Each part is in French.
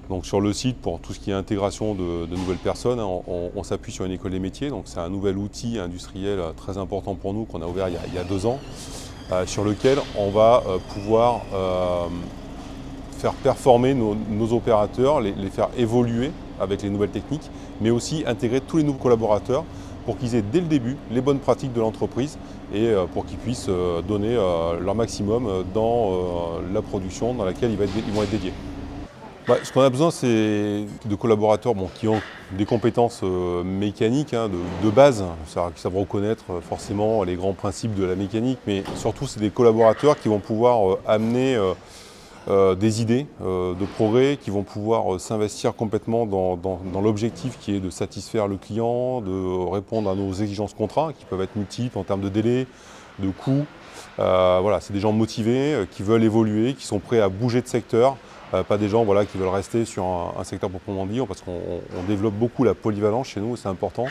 Donc sur le site, pour tout ce qui est intégration de nouvelles personnes, on s'appuie sur une école des métiers. Donc c'est un nouvel outil industriel très important pour nous qu'on a ouvert il y a 2 ans, sur lequel on va pouvoir faire performer nos opérateurs, les faire évoluer avec les nouvelles techniques, mais aussi intégrer tous les nouveaux collaborateurs pour qu'ils aient dès le début les bonnes pratiques de l'entreprise et pour qu'ils puissent donner leur maximum dans la production dans laquelle ils vont être dédiés. Ce qu'on a besoin, c'est de collaborateurs qui ont des compétences mécaniques de base, c'est-à-dire qui savent reconnaître forcément les grands principes de la mécanique, mais surtout c'est des collaborateurs qui vont pouvoir amener des idées de progrès, qui vont pouvoir s'investir complètement dans l'objectif qui est de satisfaire le client, de répondre à nos exigences contrats, qui peuvent être multiples en termes de délai, de coûts. Voilà, c'est des gens motivés, qui veulent évoluer, qui sont prêts à bouger de secteur. Pas des gens qui veulent rester sur un secteur proprement dit, parce qu'on développe beaucoup la polyvalence chez nous, c'est important,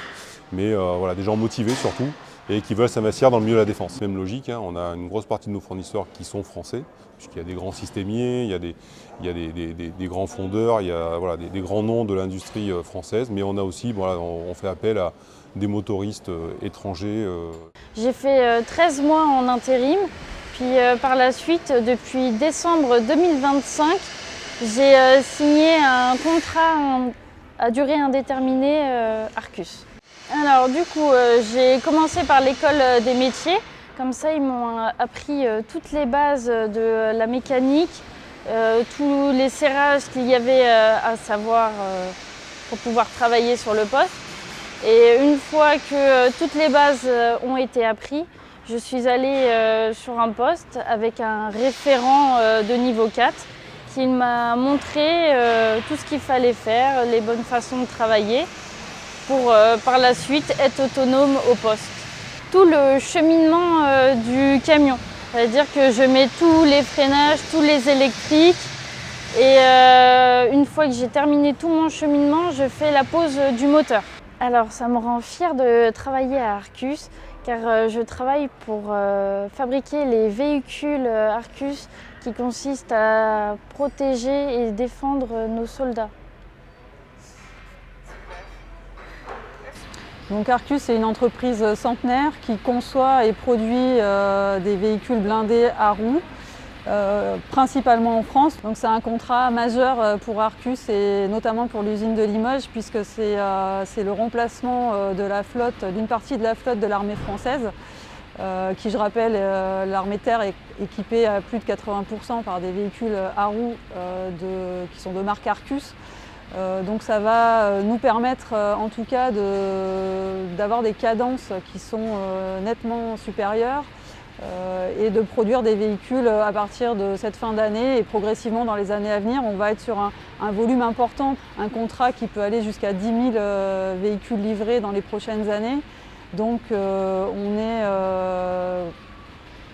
mais voilà, des gens motivés surtout et qui veulent s'investir dans le milieu de la défense. Même logique, on a une grosse partie de nos fournisseurs qui sont français, puisqu'il y a des grands systémiers, il y a des grands fondeurs, il y a des grands noms de l'industrie française, mais on a aussi, on fait appel à des motoristes étrangers. J'ai fait 13 mois en intérim, puis par la suite, depuis décembre 2025, j'ai signé un contrat à durée indéterminée Arcus. Alors du coup, j'ai commencé par l'école des métiers. Comme ça, ils m'ont appris toutes les bases de la mécanique, tous les serrages qu'il y avait à savoir pour pouvoir travailler sur le poste. Et une fois que toutes les bases ont été apprises, je suis allée sur un poste avec un référent de niveau 4 qui m'a montré tout ce qu'il fallait faire, les bonnes façons de travailler pour par la suite être autonome au poste. Tout le cheminement du camion, c'est-à-dire que je mets tous les freinages, tous les électriques et une fois que j'ai terminé tout mon cheminement, je fais la pose du moteur. Alors ça me rend fière de travailler à Arcus car je travaille pour fabriquer les véhicules Arcus qui consistent à protéger et défendre nos soldats. Donc Arcus est une entreprise centenaire qui conçoit et produit des véhicules blindés à roues, principalement en France. Donc c'est un contrat majeur pour Arcus et notamment pour l'usine de Limoges puisque c'est le remplacement de la flotte, d'une partie de la flotte de l'armée française qui, je rappelle, l'armée de terre est équipée à plus de 80% par des véhicules à roues qui sont de marque Arcus. Donc ça va nous permettre en tout cas d'avoir des cadences qui sont nettement supérieures et de produire des véhicules à partir de cette fin d'année et progressivement dans les années à venir. On va être sur un volume important, un contrat qui peut aller jusqu'à 10 000 véhicules livrés dans les prochaines années. Donc on est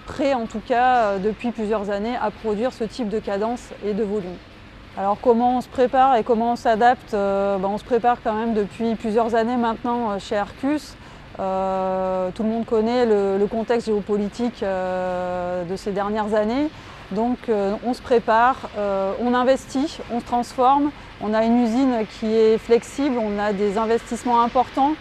prêt en tout cas depuis plusieurs années à produire ce type de cadence et de volume. Alors comment on se prépare et comment on s'adapte on se prépare quand même depuis plusieurs années maintenant chez Arcus. Tout le monde connaît le contexte géopolitique de ces dernières années. Donc on se prépare, on investit, on se transforme. On a une usine qui est flexible, on a des investissements importants.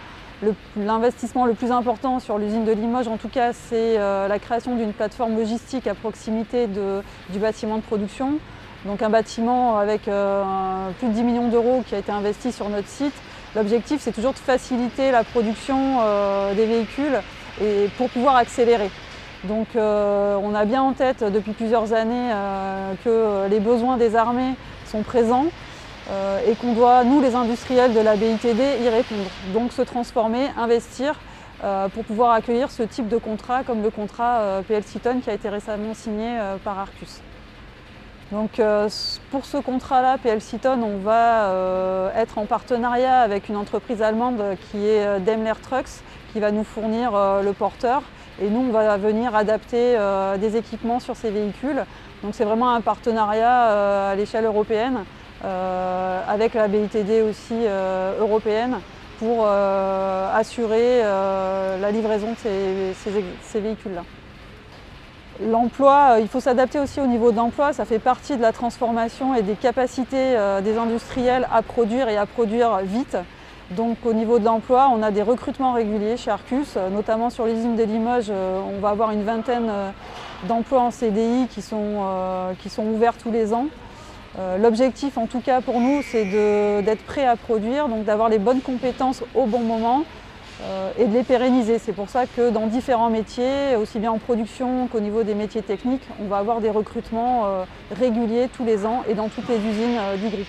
L'investissement le plus important sur l'usine de Limoges, en tout cas, c'est la création d'une plateforme logistique à proximité du bâtiment de production. Donc un bâtiment avec plus de 10 millions d'euros qui a été investi sur notre site. L'objectif, c'est toujours de faciliter la production des véhicules et pour pouvoir accélérer. Donc on a bien en tête depuis plusieurs années que les besoins des armées sont présents et qu'on doit, nous les industriels de la BITD, y répondre. Donc se transformer, investir pour pouvoir accueillir ce type de contrat comme le contrat PL-Citon qui a été récemment signé par Arcus. Donc pour ce contrat-là, PL-Citon, on va être en partenariat avec une entreprise allemande qui est Daimler Trucks, qui va nous fournir le porteur. Et nous, on va venir adapter des équipements sur ces véhicules. Donc c'est vraiment un partenariat à l'échelle européenne, avec la BITD aussi européenne, pour assurer la livraison de ces véhicules-là. L'emploi, il faut s'adapter aussi au niveau de l'emploi, ça fait partie de la transformation et des capacités des industriels à produire et à produire vite. Donc au niveau de l'emploi, on a des recrutements réguliers chez Arcus, notamment sur l'usine de Limoges, on va avoir une vingtaine d'emplois en CDI qui sont ouverts tous les ans. L'objectif en tout cas pour nous, c'est d'être prêt à produire, donc d'avoir les bonnes compétences au bon moment, et de les pérenniser. C'est pour ça que dans différents métiers, aussi bien en production qu'au niveau des métiers techniques, on va avoir des recrutements réguliers tous les ans et dans toutes les usines du groupe.